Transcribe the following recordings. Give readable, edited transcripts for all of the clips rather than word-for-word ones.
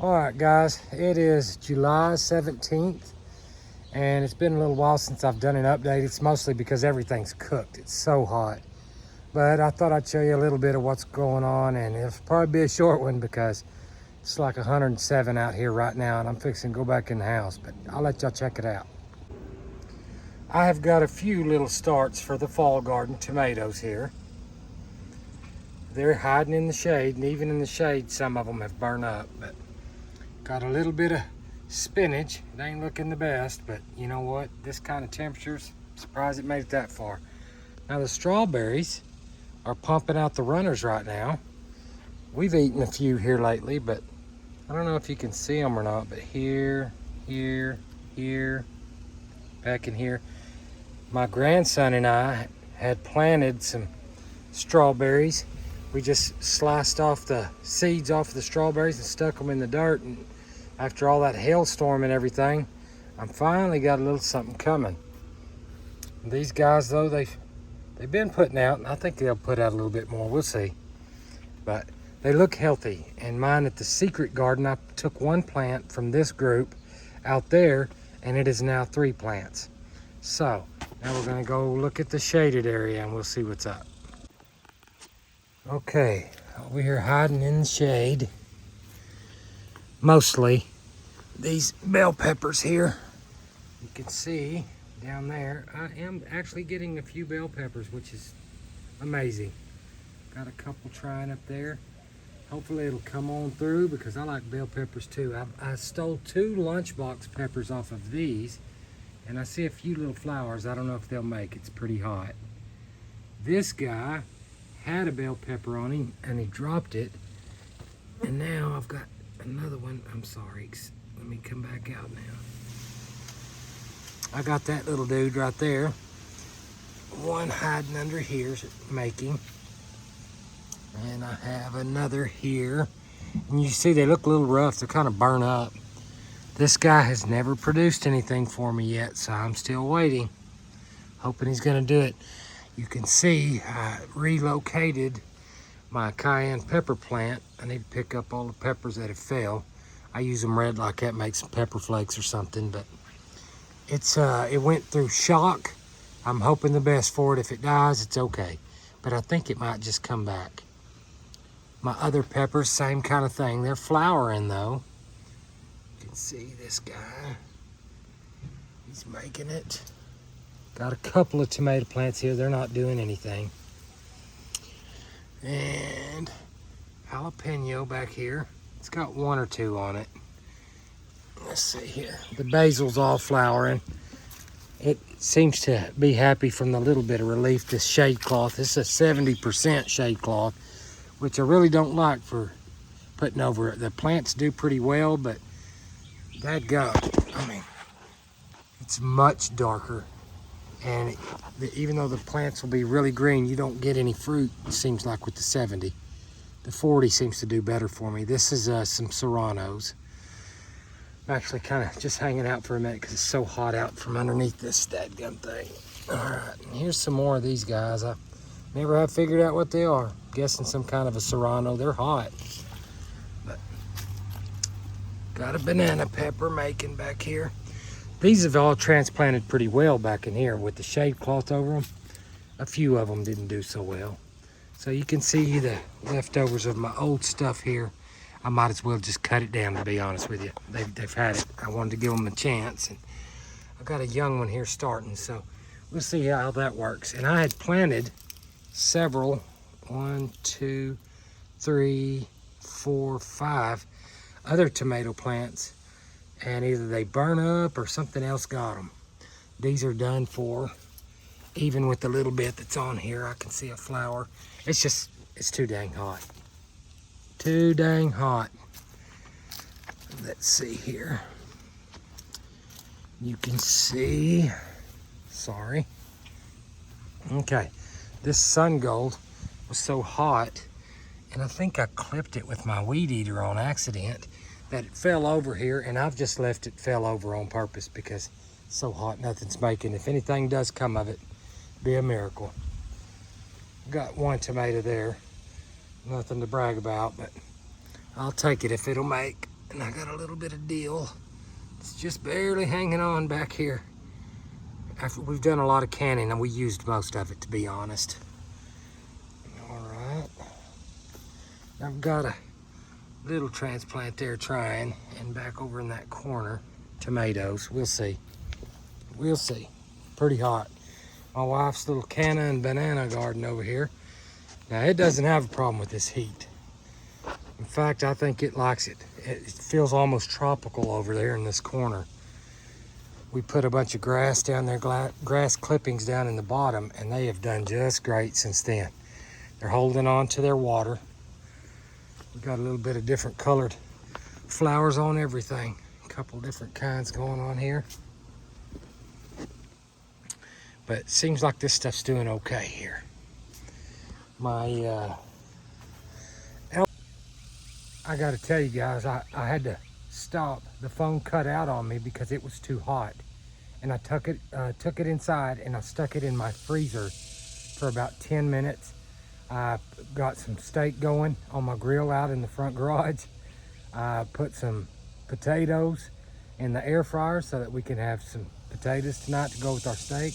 All right, guys, it is July 17th, and it's been a little while since I've done an update. It's mostly because everything's cooked. It's so hot. But I thought I'd show you a little bit of what's going on, and it'll probably be a short one because it's like 107 out here right now, and I'm fixing to go back in the house, but I'll let y'all check it out. I have got a few little starts for the fall garden tomatoes here. They're hiding in the shade, and even in the shade, some of them have burned up, but got a little bit of spinach. It ain't looking the best, but you know what? This kind of temperatures, I'm surprised it made it that far. Now the strawberries are pumping out the runners right now. We've eaten a few here lately, but I don't know if you can see them or not, but here, back in here. My grandson and I had planted some strawberries. We just sliced off the seeds off the strawberries and stuck them in the dirt, and after all that hailstorm and everything, I'm finally got a little something coming. These guys though, they've been putting out, and I think they'll put out a little bit more, we'll see. But they look healthy, and mine at the secret garden, I took one plant from this group out there, and it is now 3 plants. So now we're gonna go look at the shaded area and we'll see what's up. Okay, over here hiding in the shade, mostly these bell peppers here. You can see down there, I am actually getting a few bell peppers, which is amazing. Got a couple trying up there. Hopefully it'll come on through because I like bell peppers too. I stole 2 lunchbox peppers off of these, and I see a few little flowers. I don't know if they'll make. It's pretty hot. This guy had a bell pepper on him and he dropped it, and now I've got another one. I'm sorry, let me come back out now. I got that little dude right there, one hiding under here making, and I have another here, and you see they look a little rough. They're kind of burnt up. This guy has never produced anything for me yet, so I'm still waiting, hoping he's gonna do it. You can see I relocated my cayenne pepper plant. I need to pick up all the peppers that have fell. I use them red like that, make some pepper flakes or something, but it went through shock. I'm hoping the best for it. If it dies, it's okay, but I think it might just come back. My other peppers, same kind of thing. They're flowering though. You can see this guy, he's making it. Got a couple of tomato plants here. They're not doing anything. And jalapeno back here. It's got 1 or 2 on it. Let's see here. The basil's all flowering. It seems to be happy from the little bit of relief. This shade cloth, this is a 70% shade cloth, which I really don't like for putting over it. The plants do pretty well, but that I mean, it's much darker. And even though the plants will be really green, you don't get any fruit, it seems like, with the 70. The 40 seems to do better for me. This is some serranos. I'm actually kind of just hanging out for a minute because it's so hot out from underneath this dadgum thing. All right, and here's some more of these guys. I never have figured out what they are. I'm guessing some kind of a serrano. They're hot. But got a banana pepper making back here. These have all transplanted pretty well back in here with the shade cloth over them. A few of them didn't do so well. So you can see the leftovers of my old stuff here. I might as well just cut it down, to be honest with you. They've had it. I wanted to give them a chance. And I've got a young one here starting, so we'll see how that works. And I had planted several, 1, 2, 3, 4, 5 other tomato plants, and either they burn up or something else got them. These are done for. Even with the little bit that's on here, I can see a flower. It's too dang hot. Too dang hot. Let's see here. You can see, sorry. Okay, this sun gold was so hot, and I think I clipped it with my weed eater on accident, that it fell over here, and I've just left it fell over on purpose because it's so hot, nothing's making. If anything does come of it, be a miracle. Got 1 tomato there. Nothing to brag about, but I'll take it if it'll make. And I got a little bit of dill. It's just barely hanging on back here. After we've done a lot of canning, and we used most of it, to be honest. All right. I've got a little transplant there trying, and back over in that corner, tomatoes. We'll see. We'll see. Pretty hot. My wife's little canna and banana garden over here. Now, it doesn't have a problem with this heat. In fact, I think it likes it. It feels almost tropical over there in this corner. We put a bunch of grass down there, grass clippings down in the bottom, and they have done just great since then. They're holding on to their water. We've got a little bit of different colored flowers on everything. A couple different kinds going on here. But it seems like this stuff's doing okay here. I gotta tell you guys, I had to stop. The phone cut out on me because it was too hot. And I took it inside and I stuck it in my freezer for about 10 minutes. I got some steak going on my grill out in the front garage. I put some potatoes in the air fryer so that we can have some potatoes tonight to go with our steak.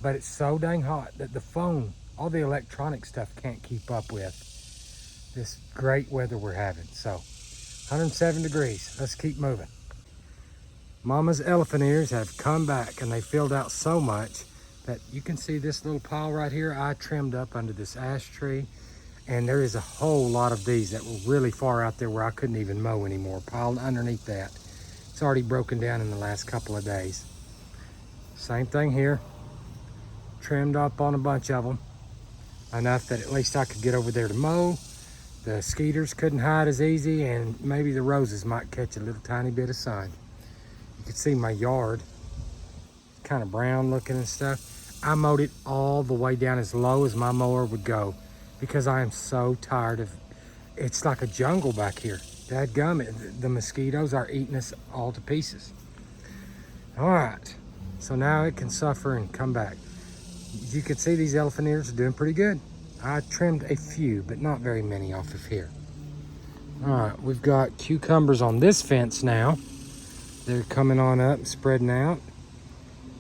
But it's so dang hot that the phone, all the electronic stuff can't keep up with this great weather we're having. So 107 degrees, let's keep moving. Mama's elephant ears have come back, and they filled out so much that you can see this little pile right here. I trimmed up under this ash tree, and there is a whole lot of these that were really far out there where I couldn't even mow anymore, piled underneath that. It's already broken down in the last couple of days. Same thing here. Trimmed up on a bunch of them, enough that at least I could get over there to mow. The skeeters couldn't hide as easy, and maybe the roses might catch a little tiny bit of sun. You can see my yard, kind of brown looking and stuff. I mowed it all the way down as low as my mower would go because I am so tired of, it's like a jungle back here. Dadgummit, the mosquitoes are eating us all to pieces. All right, so now it can suffer and come back. As you can see, these elephant ears are doing pretty good. I trimmed a few, but not very many off of here. All right, we've got cucumbers on this fence now. They're coming on up and spreading out.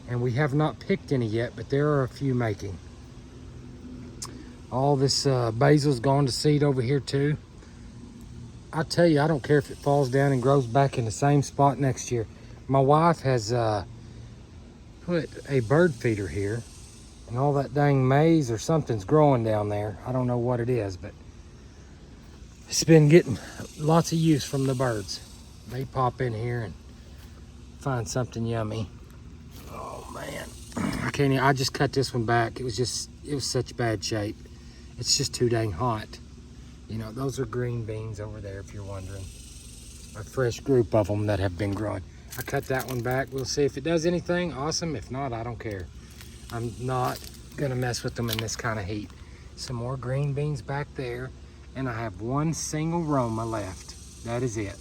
And we have not picked any yet, but there are a few making. All this basil's gone to seed over here too. I tell you, I don't care if it falls down and grows back in the same spot next year. My wife has put a bird feeder here, and all that dang maize or something's growing down there. I don't know what it is, but it's been getting lots of use from the birds. They pop in here and find something yummy. Oh man, I can't even, I just cut this one back. It was such bad shape. It's just too dang hot. You know, those are green beans over there, if you're wondering. A fresh group of them that have been growing. I cut that one back. We'll see if it does anything. Awesome. If not, I don't care. I'm not gonna mess with them in this kind of heat. Some more green beans back there, and I have one single Roma left. That is it.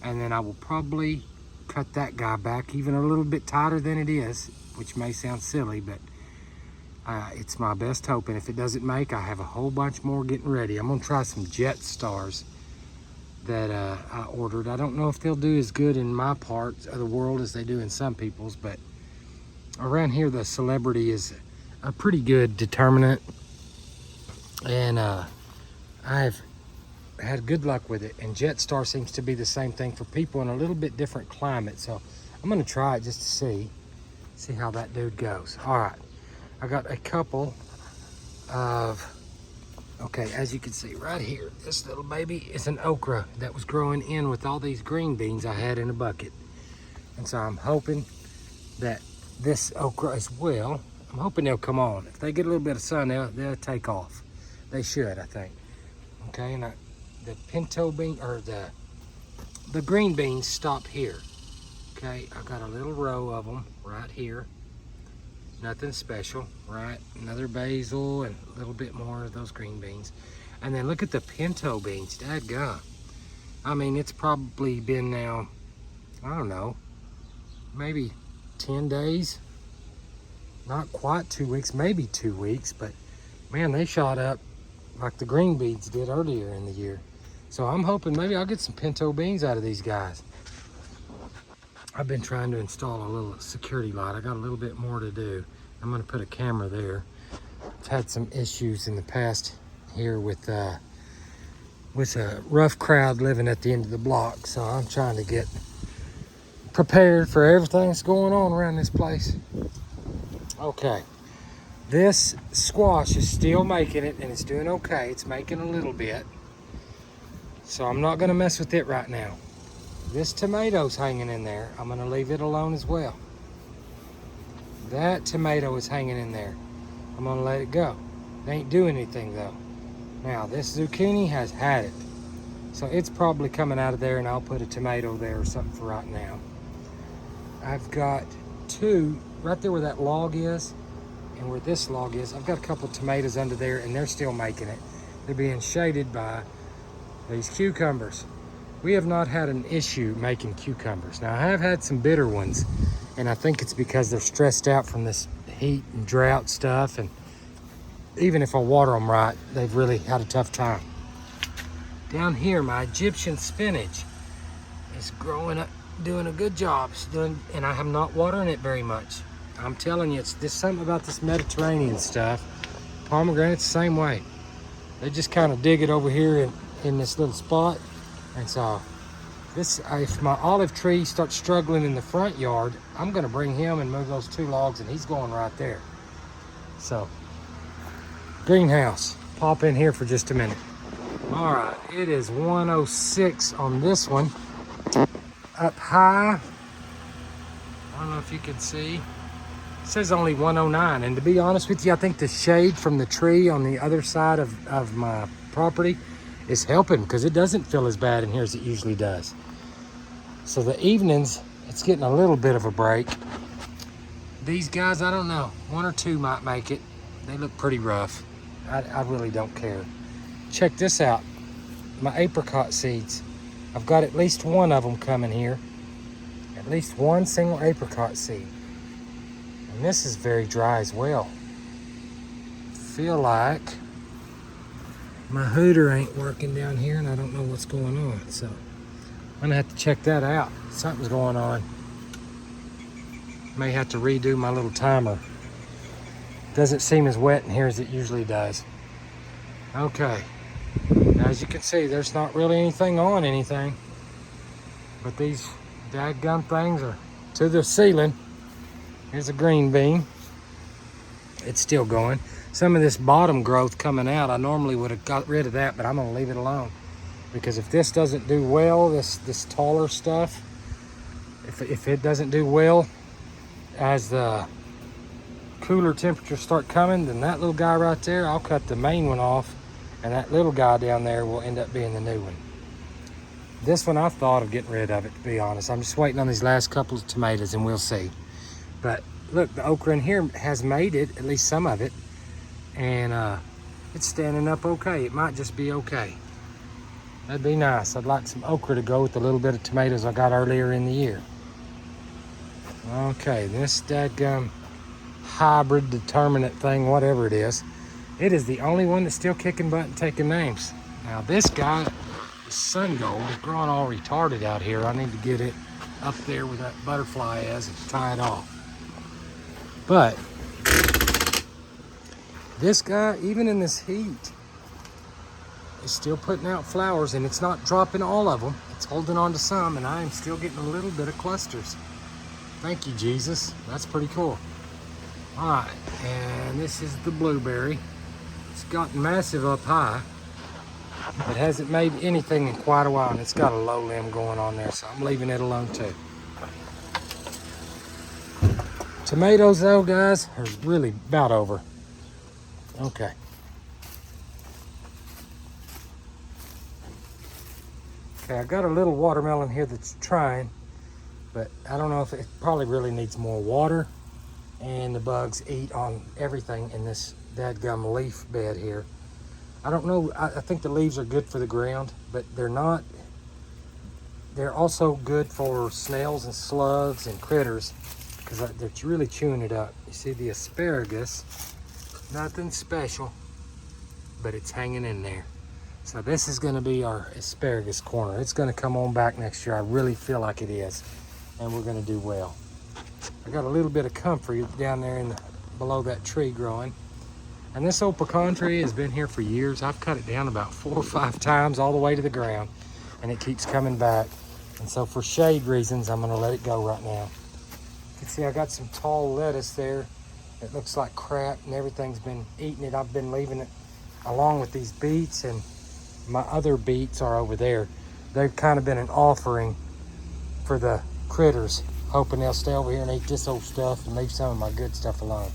And then I will probably cut that guy back even a little bit tighter than it is, which may sound silly, but it's my best hope. And if it doesn't make, I have a whole bunch more getting ready. I'm gonna try some Jet Stars that I ordered. I don't know if they'll do as good in my part of the world as they do in some people's, but around here the Celebrity is a pretty good determinant, and I've had good luck with it. And Jet Star seems to be the same thing for people in a little bit different climate, so I'm gonna try it just to see how that dude goes. All right, I got a couple of, okay, as you can see right here, this little baby is an okra that was growing in with all these green beans I had in a bucket. And so I'm hoping that this okra as well, I'm hoping they'll come on. If they get a little bit of sun, they'll take off. They should, I think. Okay, and the pinto bean, or the green beans stop here. Okay, I got a little row of them right here. Nothing special, right? Another basil and a little bit more of those green beans. And then look at the pinto beans, dadgum. I mean, it's probably been now, I don't know, maybe 10 days. Not quite 2 weeks, maybe 2 weeks, but man, they shot up like the green beans did earlier in the year. So I'm hoping maybe I'll get some pinto beans out of these guys. I've been trying to install a little security light. I got a little bit more to do. I'm gonna put a camera there. I've had some issues in the past here with a rough crowd living at the end of the block. So I'm trying to get prepared for everything that's going on around this place. Okay, this squash is still making it and it's doing okay. It's making a little bit. So I'm not gonna mess with it right now. This tomato's hanging in there. I'm gonna leave it alone as well. That tomato is hanging in there. I'm gonna let it go. It ain't doing anything though. Now this zucchini has had it. So it's probably coming out of there and I'll put a tomato there or something for right now. I've got two, right there where that log is and where this log is, I've got a couple of tomatoes under there and they're still making it. They're being shaded by these cucumbers. We have not had an issue making cucumbers. Now I have had some bitter ones and I think it's because they're stressed out from this heat and drought stuff, and even if I water them right, they've really had a tough time. Down here, my Egyptian spinach is growing up, doing a good job. And I am not watering it very much. I'm telling you, there's something about this Mediterranean stuff. Pomegranate's the same way. They just kind of dig it over here in this little spot. And so if my olive tree starts struggling in the front yard, I'm gonna bring him and move those two logs and he's going right there. So, greenhouse, pop in here for just a minute. All right, it is 106 on this one. Up high, I don't know if you can see, it says only 109. And to be honest with you, I think the shade from the tree on the other side of my property is helping because it doesn't feel as bad in here as it usually does. So the evenings, it's getting a little bit of a break. These guys, I don't know, one or two might make it. They look pretty rough. I really don't care. Check this out, my apricot seeds. I've got at least one of them coming here. At least one single apricot seed. And this is very dry as well. Feel like my hooter ain't working down here and I don't know what's going on. So I'm gonna have to check that out. Something's going on. May have to redo my little timer. Doesn't seem as wet in here as it usually does. Okay, now, as you can see, there's not really anything on anything, but these dadgum things are to the ceiling. Here's a green bean. It's still going. Some of this bottom growth coming out, I normally would have got rid of that, but I'm gonna leave it alone. Because if this doesn't do well, this taller stuff, if it doesn't do well as the cooler temperatures start coming, then that little guy right there, I'll cut the main one off, and that little guy down there will end up being the new one. This one I've thought of getting rid of it, to be honest. I'm just waiting on these last couple of tomatoes and we'll see. But look, the okra in here has made it, at least some of it, and it's standing up okay. It might just be okay. That'd be nice. I'd like some okra to go with the little bit of tomatoes I got earlier in the year. Okay, this dadgum hybrid determinate thing, whatever it is the only one that's still kicking butt and taking names. Now this guy, the sun gold, is growing all retarded out here. I need to get it up there where that butterfly is and tie it off. But this guy, even in this heat, is still putting out flowers, and it's not dropping all of them. It's holding on to some, and I am still getting a little bit of clusters. Thank you, Jesus. That's pretty cool. All right, and this is the blueberry. It's gotten massive up high. It hasn't made anything in quite a while, and it's got a low limb going on there, so I'm leaving it alone too. Tomatoes, though, guys, are really about over. Okay. Okay, I got a little watermelon here that's trying, but I don't know if it probably really needs more water, and the bugs eat on everything in this dadgum leaf bed here. I don't know, I think the leaves are good for the ground, but they're not. They're also good for snails and slugs and critters because they're really chewing it up. You see the asparagus, nothing special, but it's hanging in there. So this is gonna be our asparagus corner. It's gonna come on back next year. I really feel like it is. And we're gonna do well. I got a little bit of comfrey down there below that tree growing. And this old pecan tree has been here for years. I've cut it down about 4 or 5 times all the way to the ground, and it keeps coming back. And so for shade reasons, I'm gonna let it go right now. You can see I got some tall lettuce there. It looks like crap and everything's been eating it. I've been leaving it along with these beets, and my other beets are over there. They've kind of been an offering for the critters, hoping they'll stay over here and eat this old stuff and leave some of my good stuff alone.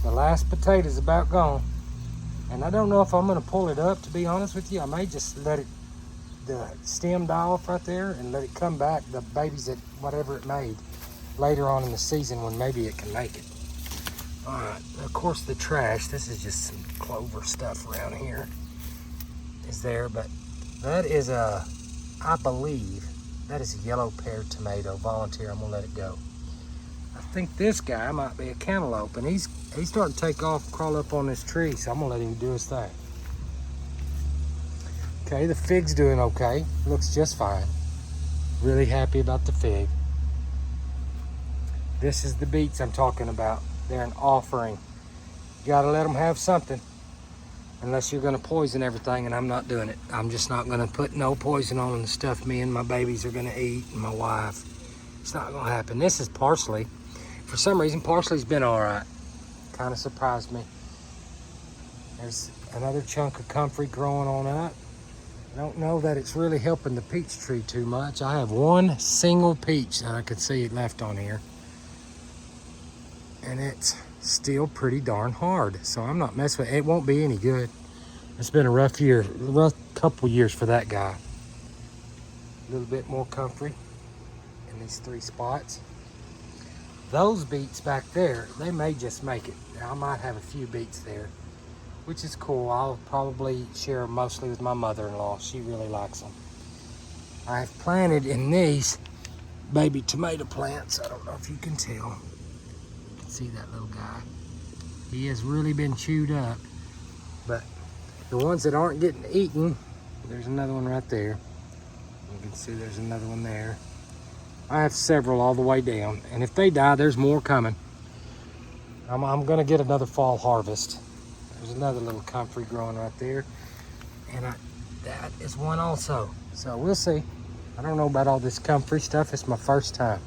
The last potato's about gone, and I don't know if I'm gonna pull it up, to be honest with you. I may just let it, the stem die off right there, and let it come back, the babies that whatever it made, later on in the season when maybe it can make it. All right, of course the trash, this is just some clover stuff around here, is there, but that is I believe, that is a yellow pear tomato. Volunteer, I'm gonna let it go. I think this guy might be a cantaloupe, and he's starting to take off, crawl up on this tree, so I'm gonna let him do his thing. Okay, the fig's doing okay. Looks just fine. Really happy about the fig. This is the beets I'm talking about. They're an offering. You gotta let them have something, unless you're gonna poison everything, and I'm not doing it. I'm just not gonna put no poison on the stuff me and my babies are gonna eat, and my wife. It's not gonna happen. This is parsley. For some reason, parsley's been all right. Kind of surprised me. There's another chunk of comfrey growing on up. I don't know that it's really helping the peach tree too much. I have one single peach that I could see left on here, and it's still pretty darn hard. So I'm not messing with it. It won't be any good. It's been a rough year, rough couple years for that guy. A little bit more comfrey in these 3 spots. Those beets back there, they may just make it. I might have a few beets there, which is cool. I'll probably share them mostly with my mother-in-law. She really likes them. I've planted in these baby tomato plants. I don't know if you can tell. You can see that little guy. He has really been chewed up, but the ones that aren't getting eaten, there's another one right there. You can see there's another one there. I have several all the way down, and if they die, there's more coming. I'm gonna get another fall harvest. There's another little comfrey growing right there, and that is one also. So we'll see. I don't know about all this comfrey stuff. It's my first time.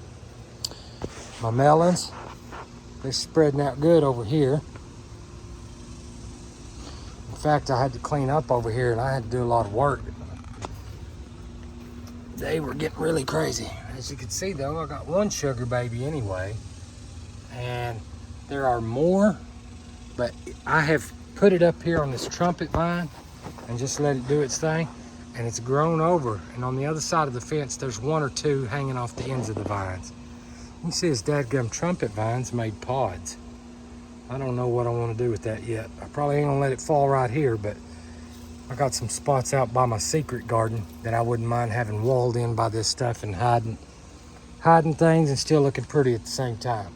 My melons, they're spreading out good over here. In fact, I had to clean up over here, and I had to do a lot of work. They were getting really crazy. As you can see though, I got one sugar baby anyway, and there are more, but I have put it up here on this trumpet vine and just let it do its thing, and it's grown over, and on the other side of the fence there's 1 or 2 hanging off the ends of the vines. You can see his dadgum trumpet vines made pods. I don't know what I want to do with that yet. I probably ain't gonna let it fall right here, but I got some spots out by my secret garden that I wouldn't mind having walled in by this stuff and hiding things and still looking pretty at the same time.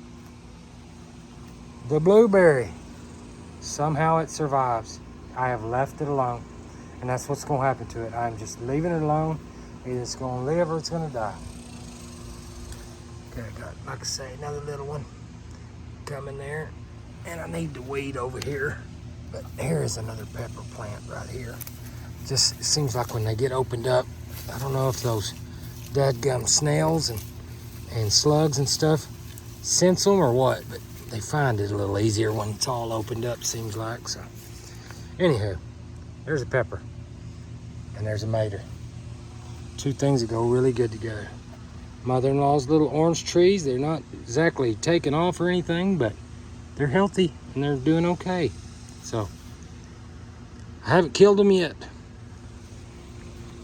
The blueberry, somehow it survives. I have left it alone, and that's what's gonna happen to it. I'm just leaving it alone. Either it's gonna live or it's gonna die. Okay, I got, like I say, another little one coming there, and I need to weed over here. But here is another pepper plant right here. Just seems like when they get opened up, I don't know if those dadgum snails and slugs and stuff sense them or what, but they find it a little easier when it's all opened up, seems like. So anywho, there's a pepper and there's a mater. 2 things that go really good together. Mother-in-law's little orange trees, they're not exactly taking off or anything, but they're healthy and they're doing okay. So I haven't killed them yet.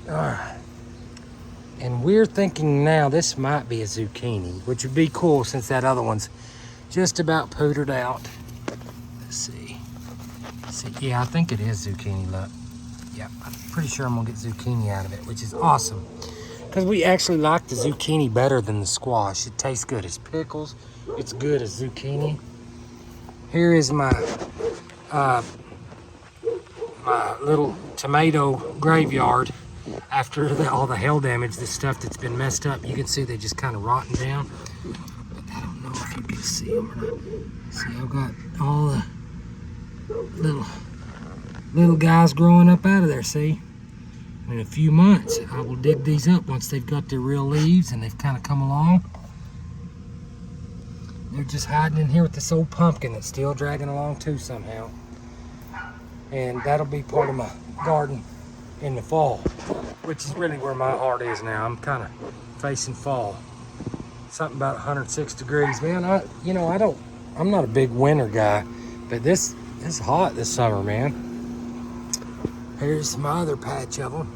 All right. And we're thinking now this might be a zucchini, which would be cool since that other one's just about pootered out. Let's see. Yeah, I think it is zucchini, look. Yeah, I'm pretty sure I'm gonna get zucchini out of it, which is awesome. Because we actually like the zucchini better than the squash. It tastes good as pickles. It's good as zucchini. Here is my my little tomato graveyard after all the hail damage, the stuff that's been messed up. You can see they just kind of rotting down. But I don't know if you can see them or not. See, I've got all the little guys growing up out of there, see? In a few months, I will dig these up once they've got their real leaves and they've kind of come along. They're just hiding in here with this old pumpkin that's still dragging along too somehow. And that'll be part of my garden in the fall, which is really where my heart is now. I'm kind of facing fall. Something about 106 degrees, man. I'm not a big winter guy, but this is hot this summer, man. Here's my other patch of them.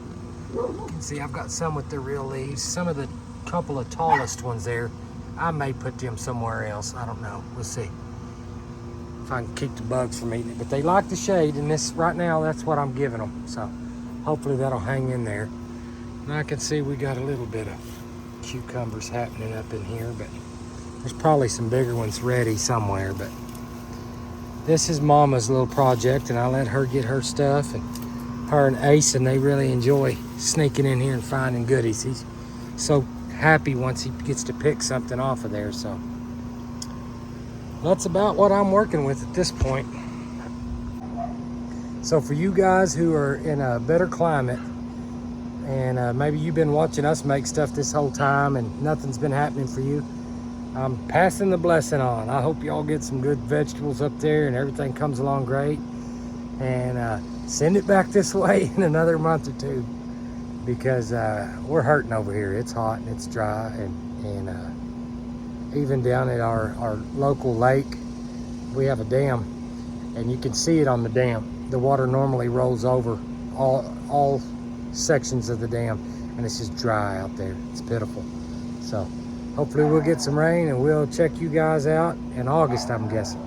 You can see I've got some with their real leaves. Some of the couple of tallest ones there, I may put them somewhere else. I don't know. We'll see if I can keep the bugs from eating it. But they like the shade, and this right now, that's what I'm giving them. So hopefully that'll hang in there. And I can see we got a little bit of cucumbers happening up in here, but there's probably some bigger ones ready somewhere. But this is Mama's little project, and I let her get her stuff, and her and Ace, and they really enjoy sneaking in here and finding goodies. He's so happy once he gets to pick something off of there. So that's about what I'm working with at this point. So for you guys who are in a better climate, and maybe you've been watching us make stuff this whole time and nothing's been happening for you, I'm passing the blessing on. I hope y'all get some good vegetables up there and everything comes along great. And send it back this way in another month or two, because we're hurting over here. It's hot and it's dry, and even down at our local lake, we have a dam, and you can see it on the dam. The water normally rolls over all sections of the dam, and it's just dry out there. It's pitiful. So hopefully we'll get some rain, and we'll check you guys out in August, I'm guessing.